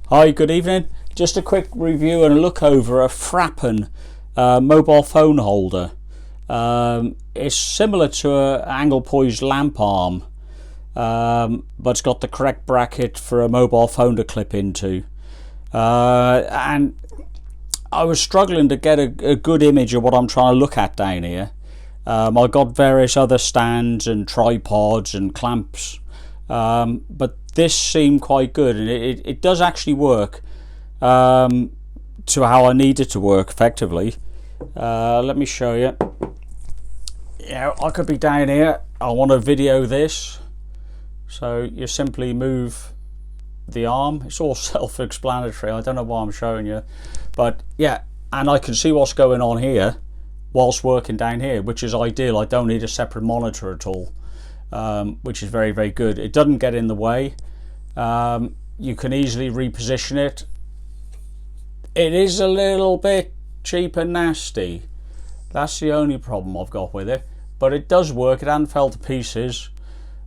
Hi, good evening. Just a quick review and a look over a Fappen mobile phone holder. It's similar to an angle poised lamp arm, but it's got the correct bracket for a mobile phone to clip into. And I was struggling to get a good image of what I'm trying to look at down here. I got various other stands and tripods and clamps, but this seemed quite good, and it does actually work to how I need it to work effectively. Let me show you. Yeah, I could be down here. I want to video this, so you simply move the arm. It's all self-explanatory. I don't know why I'm showing you, but yeah, and I can see what's going on here whilst working down here, which is ideal. I don't need a separate monitor at all, which is very, very good. It doesn't get in the way. You can easily reposition it. It is a little bit cheap and nasty. That's the only problem I've got with it, but it does work. It hasn't fell to pieces.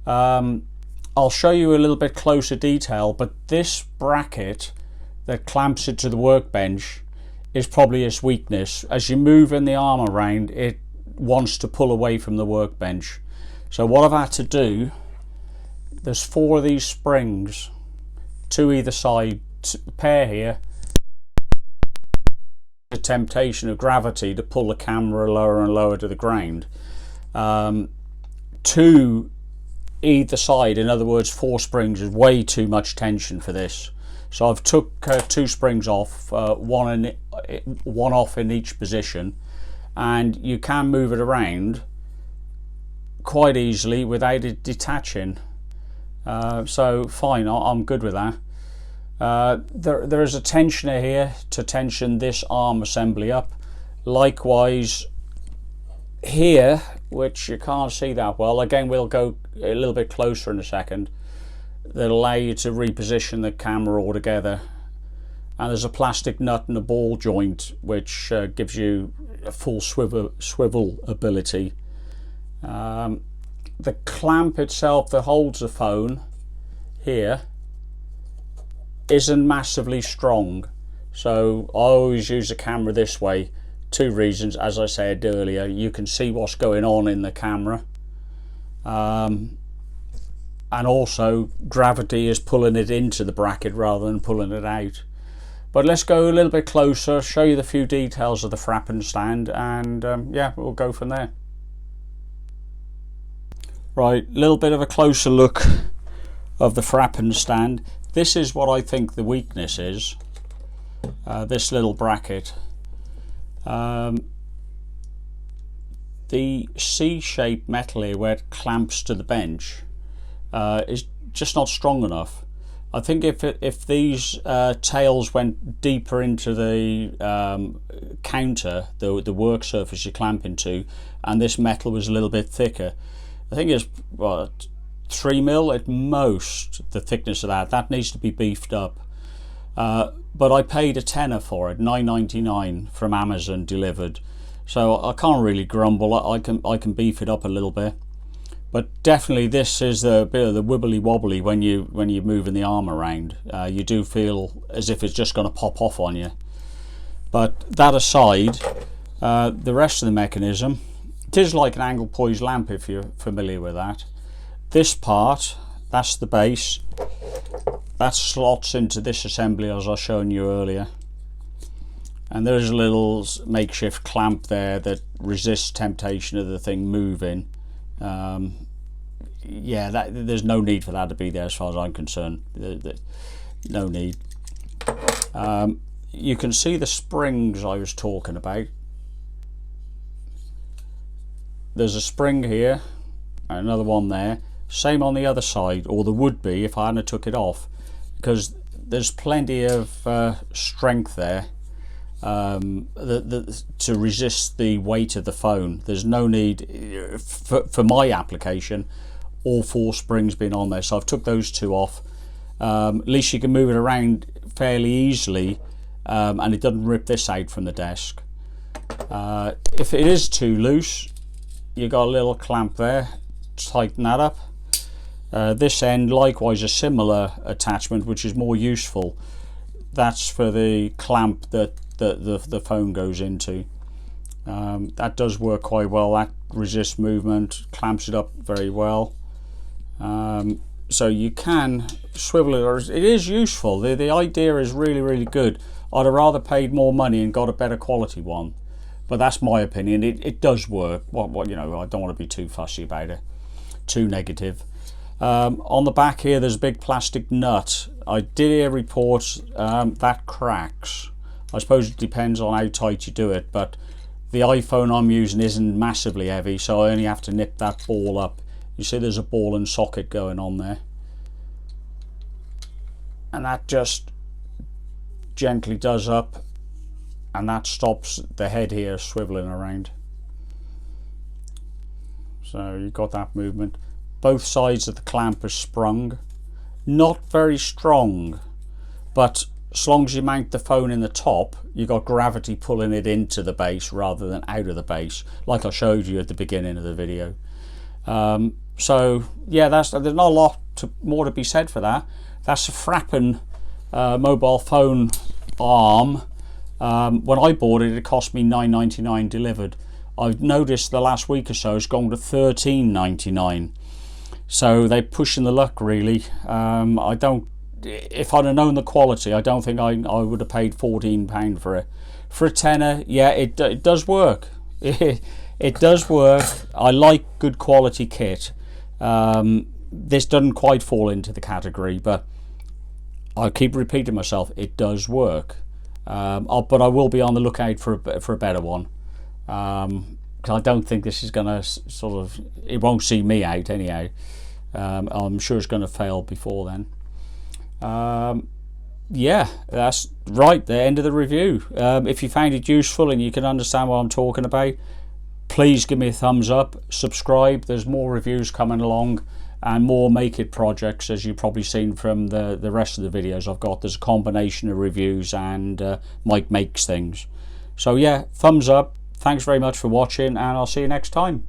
I'll show you a little bit closer detail, but this bracket that clamps it to the workbench is probably its weakness. As you move in the arm around, it wants to pull away from the workbench. So what I've had to do, there's 4 of these springs, 2 either side, pair here. The temptation of gravity to pull the camera lower and lower to the ground. 2 either side, in other words 4 springs is way too much tension for this. So I've took 2 springs off, one off in each position, and you can move it around quite easily without it detaching. So fine, I'm good with that. There is a tensioner here to tension this arm assembly up. Likewise here, which you can't see that well, again we'll go a little bit closer in a second, that'll allow you to reposition the camera altogether. And there's a plastic nut and a ball joint which gives you a full swivel ability. The clamp itself that holds the phone here isn't massively strong, so I always use the camera this way. 2 reasons, as I said earlier: you can see what's going on in the camera, and also gravity is pulling it into the bracket rather than pulling it out. But let's go a little bit closer, show you the few details of the Fappen stand, and yeah, we'll go from there. Right, a little bit of a closer look of the Fappen stand. This is what I think the weakness is, this little bracket. The C-shaped metal here where it clamps to the bench is just not strong enough. I think if these tails went deeper into the counter, the work surface you clamp into, and this metal was a little bit thicker, I think it's what, 3mm at most, the thickness of that needs to be beefed up. But I paid a tenner for it, $9.99 from Amazon delivered, so I can't really grumble. I can beef it up a little bit, but definitely this is a bit of the wibbly wobbly when you're moving the arm around. You do feel as if it's just going to pop off on you. But that aside, the rest of the mechanism, it is like an angle poised lamp if you're familiar with that. This part, that's the base, that slots into this assembly as I was showing you earlier, and there's a little makeshift clamp there that resists temptation of the thing moving. Yeah, there's no need for that to be there as far as I'm concerned. No need. You can see the springs I was talking about. There's a spring here, another one there, same on the other side, or there would be if I hadn't took it off, because there's plenty of strength there to resist the weight of the phone. There's no need for my application, all 4 springs being on there, so I've took those 2 off. At least you can move it around fairly easily, and it doesn't rip this out from the desk. If it is too loose, you got a little clamp there, tighten that up. This end likewise a similar attachment which is more useful. that's for the clamp that the phone goes into. That does work quite well. That resists movement, clamps it up very well. So you can swivel it, or it is useful. The idea is really good. I'd have rather paid more money and got a better quality one, but that's my opinion. It does work. What you know, I don't want to be too fussy about it, too negative. On the back here, there's a big plastic nut. I did hear reports that cracks. I suppose it depends on how tight you do it, but the iPhone I'm using isn't massively heavy, so I only have to nip that ball up. You see there's a ball and socket going on there, and that just gently does up, and that stops the head here swiveling around. So you've got that movement. Both sides of the clamp are sprung, not very strong, but as long as you mount the phone in the top, you've got gravity pulling it into the base rather than out of the base, like I showed you at the beginning of the video. So yeah, there's not a lot more to be said for that. That's a Fappen mobile phone arm. When I bought it, it cost me $9.99 delivered. I've noticed the last week or so it's gone to $13.99. So they're pushing the luck, really. If I'd have known the quality, I don't think I would have paid £14 for it. For a tenner, yeah, it does work. It does work. I like good quality kit. This doesn't quite fall into the category, but I keep repeating myself, it does work. But I will be on the lookout for a better one. I don't think this is going to it won't see me out anyhow. I'm sure it's going to fail before then. Yeah, that's right, the end of the review. If you found it useful and you can understand what I'm talking about, please give me a thumbs up, subscribe. There's more reviews coming along and more make it projects, as you've probably seen from the rest of the videos I've got. There's a combination of reviews and Mike makes things. So yeah, thumbs up. Thanks very much for watching, and I'll see you next time.